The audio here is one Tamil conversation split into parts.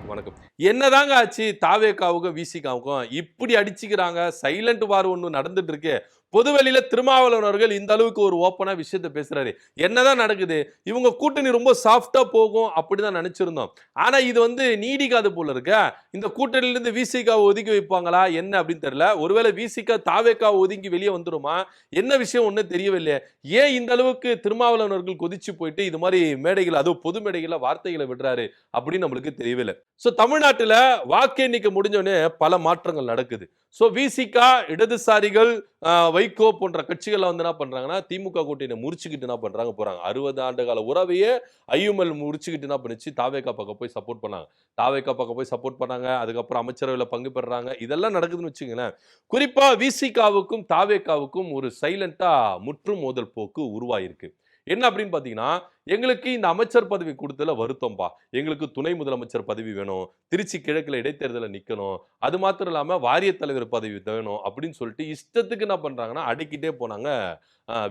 வணக்கம். என்னதாங்க ஆச்சு தாவேகாவுக்கும் விசிகாவுக்கும் இப்படி அடிச்சுக்கிறாங்க? சைலண்ட் வார் ஒண்ணு நடந்துட்டு இருக்கு. பொதுவெளியில திருமாவளவன் அவர்கள் இந்த அளவுக்கு ஒரு ஓப்பனா விஷயத்தை பேசுறாரு. என்னதான் நடக்குது? இவங்க கூட்டணி ரொம்ப சாஃப்டா போகும் அப்படிதான் நினைச்சிருந்தோம். ஆனா இது நீடிக்காது போல இருக்க. இந்த கூட்டணியில இருந்து விசிகாவை ஒதுக்கி வைப்பாங்களா என்ன அப்படின்னு தெரியல. ஒருவேளை விசிகா தாவேகாவை ஒதுங்கி வெளியே வந்துருமா? என்ன விஷயம் ஒண்ணு தெரியவில்லை. ஏன் இந்த அளவுக்கு திருமாவளவன் அவர்கள் கொதிச்சு போயிட்டு இது மாதிரி மேடைகள், அதுவும் பொது மேடைகள்ல வார்த்தைகளை விடுறாரு அப்படின்னு நம்மளுக்கு தெரியவில்லை. சோ தமிழ்நாட்டுல வாக்கு எண்ணிக்கை முடிஞ்சோடனே பல மாற்றங்கள் நடக்குது. சோ விசிகா, இடதுசாரிகள், வைகோ போன்ற கட்சிகள் என்ன பண்றாங்கன்னா திமுக கூட்டணியை முறிச்சுக்கிட்டு என்ன பண்றாங்க போறாங்க. 60 ஆண்டு கால உறவையே ஐயுமல் முறிச்சுக்கிட்டு என்ன பண்ணுச்சு, தாவேகா பக்கம் போய் சப்போர்ட் பண்ணாங்க. தாவேகா பக்கம் போய் சப்போர்ட் பண்ணாங்க. அதுக்கப்புறம் அமைச்சரவையில பங்கு பெறாங்க. இதெல்லாம் நடக்குதுன்னு வச்சுங்களேன். குறிப்பா விசிகாவுக்கும் தாவேகாவுக்கும் ஒரு சைலண்டா முற்றும் மோதல் போக்கு உருவாயிருக்கு. என்ன அப்படின்னு பாத்தீங்கன்னா, எங்களுக்கு இந்த அமைச்சர் பதவி கொடுத்ததுல வருத்தம்பா. எங்களுக்கு துணை முதலமைச்சர் பதவி வேணும். திருச்சி கிழக்குல இடைத்தேர்தல நிக்கணும். அது மாத்திரம் இல்லாம வாரிய தலைவர் பதவி வேணும் அப்படின்னு சொல்லிட்டு இஷ்டத்துக்கு என்ன பண்றாங்கன்னா, அடுக்கிட்டே போனாங்க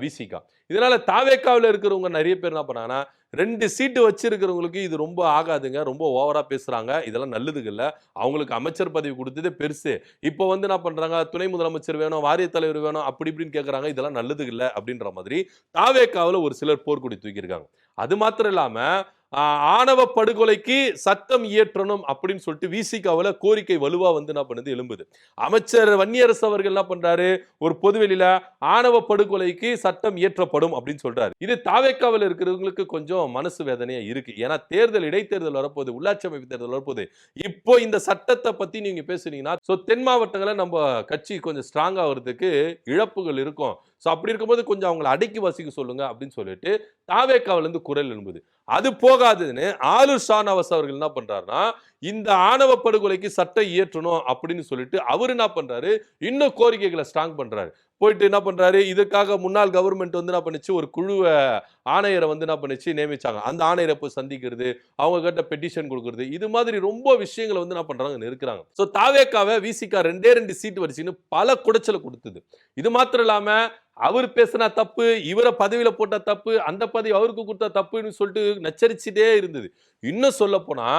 விசிகா. இதனால தாவேகாவுல இருக்கிறவங்க நிறைய பேர் என்ன பண்ணாங்கன்னா, 2 சீட்டு வச்சிருக்கிறவங்களுக்கு இது ரொம்ப ஆகாதுங்க. ரொம்ப ஓவரா பேசுறாங்க. இதெல்லாம் நல்லதுக்கு இல்ல. அவங்களுக்கு அமைச்சர் பதவி கொடுத்ததே பெருசு. இப்போ என்ன பண்றாங்க, துணை முதலமைச்சர் வேணும், வாரிய தலைவர் வேணும், அப்படி இப்படின்னு கேட்கறாங்க. இதெல்லாம் நல்லதுக்கு இல்ல அப்படின்ற மாதிரி தாவேகாவுல ஒரு சிலர் போர்க்கொடி தூக்கியிருக்காங்க. அது மாத்திரம் இல்லாம ஆணவ படுகொலைக்கு சட்டம் இயற்றணும் அப்படின்னு சொல்லிட்டு விசிகாவுல கோரிக்கை வலுவா என்ன பண்ணுது, எழும்புது. அமைச்சர் வன்னியரசு அவர்கள் என்ன பண்றாரு, ஒரு பொதுவெளியில ஆணவ படுகொலைக்கு சட்டம் இயற்றப்படும் அப்படின்னு சொல்றாரு. இது தாவேகாவில் இருக்கிறவங்களுக்கு கொஞ்சம் மனசு வேதனையா இருக்கு. ஏன்னா இடைத்தேர்தல் வரப்போகுது, உள்ளாட்சி அமைப்பு தேர்தல் வரப்போகுது. இப்போ இந்த சட்டத்தை பத்தி நீங்க பேசுனீங்கன்னா தென் மாவட்டங்களை நம்ம கட்சி கொஞ்சம் ஸ்ட்ராங் ஆகிறதுக்கு இழப்புகள் இருக்கும். சோ அப்படி இருக்கும்போது கொஞ்சம் அவங்களை அடக்கி வசிக்க சொல்லுங்க அப்படின்னு சொல்லிட்டு தாவேகாவில இருந்து குரல் எழும்புது. அது போகாதுன்னு ஆளுர் ஷானவாஸ் அவர்கள் என்ன பண்றாருன்னா, இந்த ஆணவ படுகொலைக்கு சட்டம் இயற்றணும் அப்படின்னு சொல்லிட்டு அவர் என்ன பண்றாரு, இன்னும் கோரிக்கைகளை ஸ்ட்ராங் பண்றாரு. போயிட்டு என்ன பண்றாரு, இதுக்காக முன்னாள் கவர்மெண்ட் என்ன பண்ணுச்சு, ஒரு குழுவை ஆணையரை என்ன பண்ணுச்சு, நியமிச்சாங்க. அந்த ஆணையரை போய் சந்திக்கிறது, அவங்க கிட்ட பெட்டிஷன் கொடுக்கறது, இது மாதிரி ரொம்ப விஷயங்களை என்ன பண்றாங்க, இருக்கிறாங்க. சோ தாவேகாவை விசிகா 2 சீட் வரிசைன்னு பல குடைச்சலை கொடுத்தது. இது மாத்திரம் இல்லாம அவர் பேசினா தப்பு, இவரை பதவியில போட்ட தப்பு, அந்த பதவி அவருக்கு கொடுத்த தப்புன்னு சொல்லிட்டு நச்சரிச்சுட்டே இருந்தது. இன்னும் சொல்ல போனா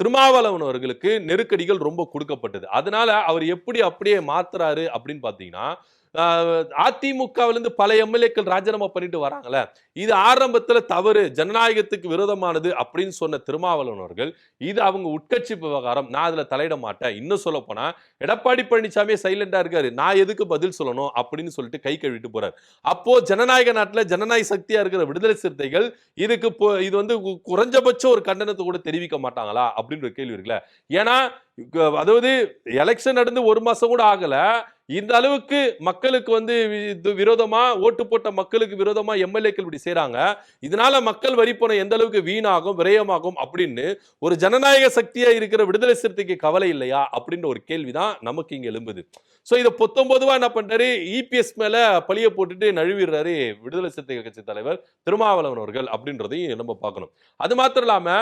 திருமாவளவன் அவர்களுக்கு நெருக்கடிகள் ரொம்ப கொடுக்கப்பட்டது. அதனால அவர் எப்படி அப்படியே மாத்துறாரு அப்படின்னு பாத்தீங்கன்னா, அதிமுகவிலிருந்து பல எம்எல்ஏக்கள் ராஜினாமா பண்ணிட்டு வராங்களே, இது ஆரம்பத்துல தவறு, ஜனநாயகத்துக்கு விரோதமானது அப்படின்னு சொன்ன திருமாவளவன் அவர்கள், இது அவங்க உட்கட்சி விவகாரம், நான் அதுல தலையிட மாட்டேன். இன்னும் சொல்ல போனா எடப்பாடி பழனிசாமி சைலண்டா இருக்காரு, நான் எதுக்கு பதில் சொல்லணும் அப்படின்னு சொல்லிட்டு கை கழுவிட்டு போறாரு. அப்போ ஜனநாயக நாட்டுல ஜனநாயக சக்தியா இருக்கிற விடுதலை சிறுத்தைகள் இதுக்கு இது குறைஞ்சபட்சம் ஒரு கண்டனத்தை கூட தெரிவிக்க மாட்டாங்களா அப்படின்னு ஒரு கேள்வி இருக்குல்ல. ஏன்னா அதாவது எலெக்ஷன் நடந்து 1 மாசம் கூட ஆகல, இந்த அளவுக்கு மக்களுக்கு விரோதமா ஓட்டு போட்ட மக்களுக்கு விரோதமா எம்எல்ஏக்கள் இப்படி செய்றாங்க. இதனால மக்கள் வரி பணம் எந்த அளவுக்கு வீணாகும், விரயமாகும் அப்படின்னு ஒரு ஜனநாயக சக்தியா இருக்கிற விடுதலை சிறுத்தைக்கு கவலை இல்லையா அப்படின்ற ஒரு கேள்விதான் நமக்கு இங்க எழும்புது. சோ இத 19வா என்ன பண்றாரு, இபிஎஸ் மேல பழிய போட்டுட்டு நழுவிடுறாரு விடுதலை சிறுத்தைகள் கட்சி தலைவர் திருமாவளவன் அவர்கள் அப்படின்றதையும் நம்ம பார்க்கணும். அது மாத்திரம் இல்லாம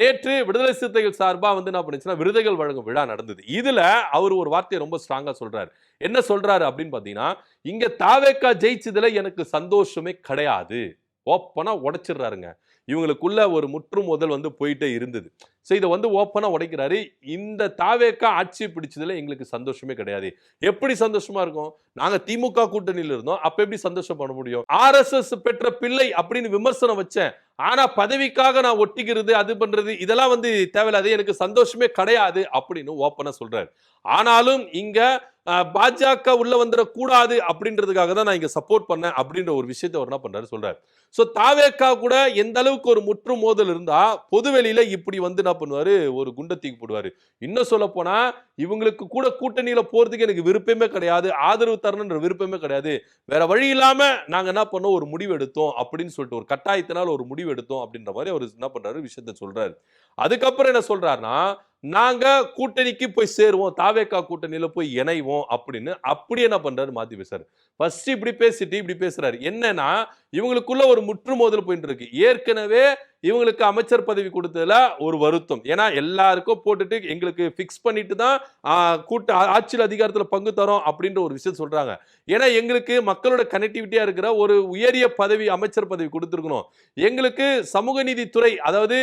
நேற்று விடுதலை சிறுத்தைகள் சார்பா என்ன பண்ணுச்சுன்னா விருதுகள் வழங்கும் விழா நடந்தது. இதுல அவர் ஒரு வார்த்தையை ரொம்ப ஸ்ட்ராங்கா சொல்றாரு. என்ன சொல்றாரு அப்படின்னு பாத்தீங்கன்னா, இங்க தாவேகா ஜெயிச்சதுல எனக்கு சந்தோஷமே கிடையாது. ஓப்பனா உடைச்சிடுறாருங்க. இவங்களுக்குள்ள ஒரு முற்றுமோதல் போயிட்டே இருந்தது. சோ இதை ஓப்பனா உடைக்கிறாரு. இந்த தாவேகா ஆட்சி பிடிச்சதுல எங்களுக்கு சந்தோஷமே கிடையாது. எப்படி சந்தோஷமா இருக்கும்? நாங்க திமுக கூட்டணியில இருந்தோம். அப்ப எப்படி சந்தோஷப்பட முடியும்? ஆர்எஸ்எஸ் பெற்ற பிள்ளை அப்படின்னு விமர்சனம் வச்சேன். ஆனா பதவிக்காக நான் ஒட்டிக்கிறது, அது பண்றது, இதெல்லாம் தேவையில்லாது, எனக்கு சந்தோஷமே கிடையாது அப்படின்னு ஓப்பனா சொல்றாரு. ஆனாலும் இங்க பாஜக உள்ள வந்துடக்கூடாது அப்படின்றதுக்காக தான் நான் இங்க சப்போர்ட் பண்ணேன் அப்படின்ற ஒரு விஷயத்தை அவர் என்ன பண்றாரு சொல்றாரு. சோ தாவேகா கூட எந்த அளவுக்கு ஒரு முற்று மோதல் இருந்தா பொதுவெளியில இப்படி என்ன பண்ணுவாரு, ஒரு குண்டை தூக்கி போடுவாரு. இன்னும் சொல்ல போனா இவங்களுக்கு கூட கூட்டணியில போறதுக்கு எனக்கு விருப்பமே கிடையாது, ஆதரவு தரணுன்ற விருப்பமே கிடையாது. வேற வழி இல்லாம நாங்க என்ன பண்ணோம், ஒரு முடிவு எடுத்தோம் அப்படின்னு சொல்லிட்டு ஒரு கட்டாயத்தினால் ஒரு முடிவு எடுத்தோம் அப்படின்ற மாதிரி அவர் என்ன பண்றாரு, விஷயத்தை சொல்றாரு. அதுக்கப்புறம் என்ன சொல்றாருன்னா, நாங்க கூட்டணிக்கு போய் சேருவோம், தாவேகா கூட்டணியில போய் இணைவோம் அப்படின்னு அப்படியே என்ன பண்றாரு, மாத்தி பேசுறாரு. ஃபர்ஸ்ட் இப்படி பேசிட்டு இப்படி பேசுறாரு. என்னன்னா இவங்களுக்குள்ள ஒரு முற்று மோதல் போயிட்டு இருக்கு. ஏற்கனவே இவங்களுக்கு அமைச்சர் பதவி கொடுத்ததுல ஒரு வருத்தம். ஏன்னா எல்லாருக்கும் போட்டுட்டு எங்களுக்கு பிக்ஸ் பண்ணிட்டு தான் கூட்ட ஆட்சியில் அதிகாரத்தில் பங்கு தரோம் அப்படின்ற ஒரு விஷயம் சொல்றாங்க. ஏன்னா எங்களுக்கு மக்களோட கனெக்டிவிட்டியா இருக்கிற ஒரு உயரிய பதவி, அமைச்சர் பதவி கொடுத்திருக்கணும். எங்களுக்கு சமூக நீதித்துறை, அதாவது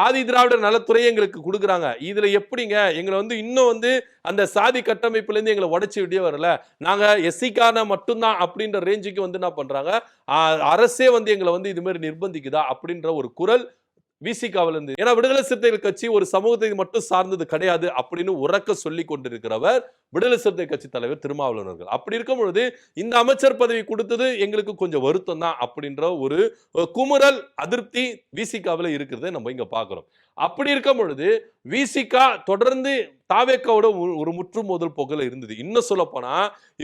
ஆதி திராவிடர் நலத்துறையை எங்களுக்கு கொடுக்குறாங்க. இதுல எப்படிங்க எங்களை இன்னும் அந்த சாதி கட்டமைப்புல இருந்து எங்களை உடைச்சு விட்டே வரல. நாங்க எஸ்சிக்கான மட்டும்தான் அப்படின்ற ரேஞ்சுக்கு என்ன பண்றாங்க, அரசே எங்களை இது மாதிரி நிர்பந்திக்குதா அப்படின்ற ஒரு குரல் விசிகாவில இருந்து. ஏன்னா விடுதலை சிறுத்தைகள் கட்சி ஒரு சமூகத்தை மட்டும் சார்ந்தது கிடையாது அப்படின்னு உறக்க சொல்லி கொண்டிருக்கிறவர் விடுதலை சிறுத்தை கட்சி தலைவர் திருமாவளவன் அவர்கள். அப்படி இருக்கும் பொழுது இந்த அமைச்சர் பதவி கொடுத்தது எங்களுக்கு கொஞ்சம் வருத்தம் தான் அப்படின்ற ஒரு குமுறல், அதிருப்தி விசிகாவில இருக்கிறத நம்ம இங்க பாக்குறோம். அப்படி இருக்கும் பொழுது விசிகா தொடர்ந்து தாவேக்காவோட ஒரு முற்று மோதல் போக்குல இருந்தது. இன்னும் சொல்ல போனா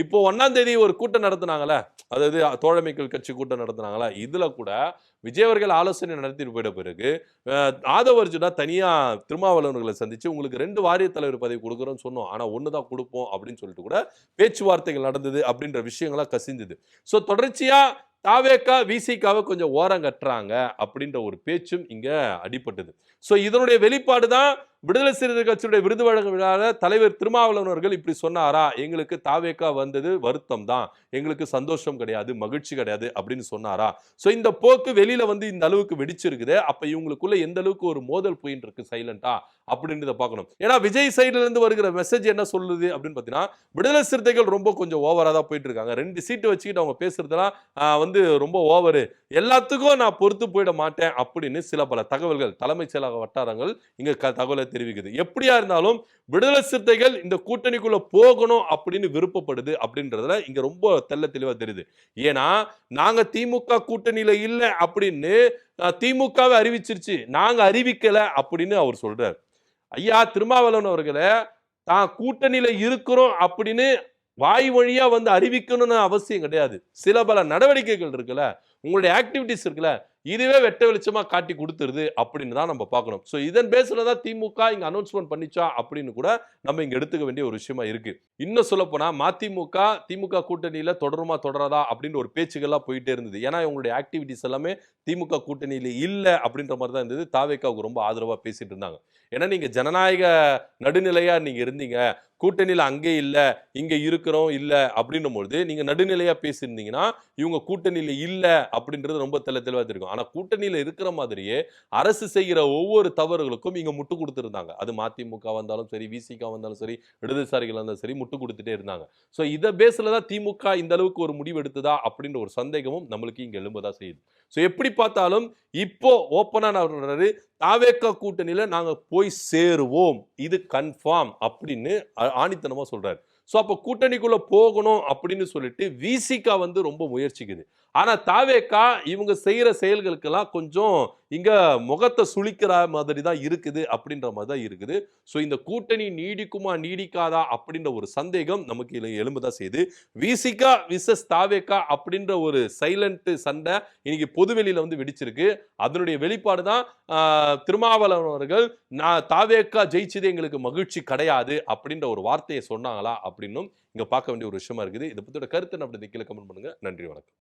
இப்போ 1ஆம் தேதி ஒரு கூட்டம் நடத்தினாங்கல்ல, அதாவது தோழமைகள் கட்சி கூட்டம் நடத்தினாங்களா, இதுல கூட விஜய் அவர்கள் ஆலோசனை நடத்திட்டு போயிட்ட பிறகு ஆதவ அர்ஜுனா தனியா திருமாவளவர்களை சந்திச்சு உங்களுக்கு 2 வாரிய தலைவர் பதவி கொடுக்குறோம்னு சொன்னோம், ஆனா ஒண்ணுதான் கொடுப்போம் அப்படின்னு சொல்லிட்டு கூட பேச்சுவார்த்தைகள் நடந்தது அப்படின்ற விஷயங்களா கசிந்தது. சோ தொடர்ச்சியா தாவேக்கா விசிகாவை கொஞ்சம் ஓரம் கட்டுறாங்க அப்படின்ற ஒரு பேச்சும் இங்க அடிபட்டது. சோ இதனுடைய வெளிப்பாடு தான் விடுதலை சிறுத்தைகள் கட்சியுடைய விருது வழங்க விழால தலைவர் திருமாவளவன் அவர்கள் இப்படி சொன்னாரா, எங்களுக்கு தாவேக்கா வந்தது வருத்தம் தான், எங்களுக்கு சந்தோஷம் கிடையாது, மகிழ்ச்சி கிடையாது அப்படின்னு சொன்னாரா. சோ இந்த போக்கு வெளியில இந்த அளவுக்கு வெடிச்சிருக்குது. அப்ப இவங்களுக்குள்ள எந்த அளவுக்கு ஒரு மோதல் போயிட்டு இருக்கு சைலண்டா அப்படின்றத பார்க்கணும். ஏன்னா விஜய் சைடுல இருந்து வருகிற மெசேஜ் என்ன சொல்லுது அப்படின்னு பாத்தீங்கன்னா, விடுதலை சிறுத்தைகள் ரொம்ப கொஞ்சம் ஓவரா தான் போயிட்டு இருக்காங்க. 2 சீட்டு வச்சுக்கிட்டு அவங்க பேசுறதெல்லாம் ரொம்ப ஓவரு, எல்லாத்துக்கும் நான் பொறுத்து போயிட மாட்டேன் அப்படின்னு சில பல தகவல்கள், தலைமைச் செயலக வட்டாரங்கள் இங்க தகவலை தெரிவிக்குது. எப்படியா இருந்தாலும் விடுதலை சிறுத்தைகள் இந்த கூட்டணிக்குள்ள போகணும் அப்படின்னு விருப்பப்படுது அப்படின்றதுல இங்க ரொம்ப தெள்ள தெளிவா தெரியுது. ஏன்னா நாங்க திமுக கூட்டணியில இல்ல அப்படின்னு திமுகவை அறிவிச்சிருச்சு, நாங்க அறிவிக்கல அப்படின்னு அவர் சொல்றாரு. ஐயா திருமாவளவன் அவர்களே, தான் கூட்டணியில இருக்கிறோம் அப்படின்னு வாய் வழியா அறிவிக்கணும்னு அவசியம் கிடையாது. சில பல நடவடிக்கைகள் இருக்குல்ல, உங்களுடைய ஆக்டிவிட்டிஸ் இருக்குல்ல, இதுவே வெட்ட வெளிச்சமா காட்டி கொடுத்துருது அப்படின்னு தான் நம்ம பார்க்கணும். சோ இதன் பேஸ்ல தான் திமுக இங்க அனௌன்ஸ்மெண்ட் பண்ணிச்சா அப்படின்னு கூட நம்ம இங்க எடுத்துக்க வேண்டிய ஒரு விஷயமா இருக்கு. இன்னும் சொல்ல போனா மதிமுக திமுக கூட்டணியில தொடருமா தொடராதா அப்படின்னு ஒரு பேச்சுகள்லாம் போயிட்டே இருந்தது. ஏன்னா இவங்களுடைய ஆக்டிவிட்டிஸ் எல்லாமே திமுக கூட்டணியில இல்ல அப்படின்ற மாதிரி தான் இருந்தது. தாவேக்காவுக்கு ரொம்ப ஆதரவா பேசிட்டு இருந்தாங்க. ஏன்னா நீங்க ஜனநாயக நடுநிலையா நீங்க இருந்தீங்க, கூட்டணியில அங்கே இல்ல இங்க இருக்கிறோம் இல்ல அப்படின்னும் பொழுது நீங்க நடுநிலையா பேசியிருந்தீங்கன்னா இவங்க கூட்டணியில இல்ல அப்படின்றது ரொம்ப தெளிவா இருக்கும். ஆனா கூட்டணியில இருக்கிற மாதிரியே அரசு செய்கிற ஒவ்வொரு தவறுகளுக்கும் இங்க முட்டு கொடுத்திருந்தாங்க. அது மதிமுக வந்தாலும் சரி, விசிக வந்தாலும் சரி, இடதுசாரிகள் வந்தாலும் சரி, முட்டு கொடுத்துட்டே இருந்தாங்க. சோ இத பேஸ்ல தான் திமுக இந்த அளவுக்கு ஒரு முடிவு எடுத்ததா அப்படின்ற ஒரு சந்தேகமும் நம்மளுக்கு இங்க எழும்பதா செய்யுது. சோ எப்படி பார்த்தாலும் இப்போ ஓப்பனா நான் தாவேக்கா கூட்டணியில நாங்க போய் சேருவோம், இது கன்ஃபார்ம் அப்படின்னு ஆணித்தனமா சொல்றாரு. சோ அப்ப கூட்டணிக்குள்ள போகணும் அப்படின்னு சொல்லிட்டு விசிகா ரொம்ப முயற்சிக்குது. ஆனா தாவேக்கா இவங்க செய்யற செயல்களுக்கெல்லாம் கொஞ்சம் இங்க முகத்தை சுளிக்கிற மாதிரி தான் இருக்குது அப்படின்ற மாதிரி தான் இருக்குது. சோ இந்த கூட்டணி நீடிக்குமா நீடிக்காதா அப்படின்ற ஒரு சந்தேகம் நமக்கு எழும்பதான் செய்யுது. விசிகா விசஸ் தாவேக்கா அப்படின்ற ஒரு சைலண்ட் சண்டை இன்னைக்கு பொதுவெளியில வெடிச்சிருக்கு. அதனுடைய வெளிப்பாடு தான் திருமாவளவன் அவர்கள் நான் தாவேக்கா ஜெயிச்சது எங்களுக்கு மகிழ்ச்சி கிடையாது அப்படின்ற ஒரு வார்த்தையை சொன்னாங்களா அப்படின்னும் இங்க பார்க்க வேண்டிய ஒரு விஷயமா இருக்குது. இதை பத்தியோட கருத்து நம்ம கீழே கமெண்ட் பண்ணுங்க. நன்றி, வணக்கம்.